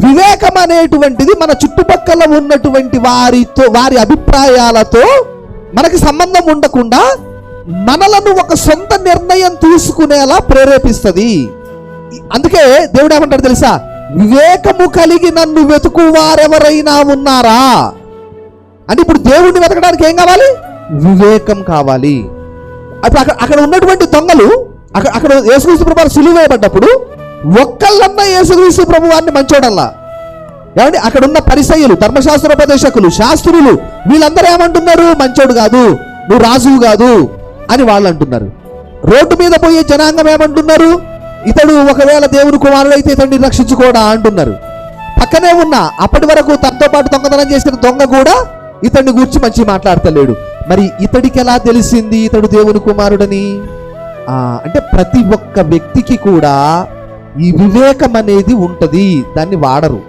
వివేకం అనేటువంటిది మన చుట్టుపక్కల ఉన్నటువంటి వారి అభిప్రాయాలతో మనకి సంబంధం ఉండకుండా మనలను ఒక సొంత నిర్ణయం తీసుకునేలా ప్రేరేపిస్తుంది. అందుకే దేవుడు ఏమంటాడు తెలుసా? వివేకము కలిగి నన్ను వెతుకు వారెవరైనా ఉన్నారా అని. ఇప్పుడు దేవుడిని వెతకడానికి ఏం కావాలి? వివేకం కావాలి. అప్పుడు అక్కడ ఉన్నటువంటి దొంగలు అక్కడ యేసుక్రీస్తు ప్రభువు సిలువ వేయబడ్డప్పుడు ఒక్కళ్ళన్నా యేసుక్రీస్తు ప్రభువాన్ని మంచోడల్లా. ఏమండి, అక్కడ ఉన్న పరిసయ్యులు, ధర్మశాస్త్రోపదేశకులు, శాస్త్రులు వీళ్ళందరూ ఏమంటున్నారు? మంచోడు కాదు, నువ్వు రాజువు కాదు అని వాళ్ళు అంటున్నారు. రోడ్డు మీద పోయే జనాంగం ఏమంటున్నారు? ఇతడు ఒకవేళ దేవుని కుమారుడు అయితే ఇతడిని రక్షించుకోడా అంటున్నారు. పక్కనే ఉన్న అప్పటి వరకు తనతో పాటు దొంగతనం చేసిన దొంగ కూడా ఇతడిని గురించి మంచి మాట్లాడతలేడు. మరి ఇతడికి ఎలా తెలిసింది ఇతడు దేవుని కుమారుడని? అంటే ప్రతి ఒక్క వ్యక్తికి కూడా ఈ వివేకం అనేది ఉంటది, దాన్ని వాడరు.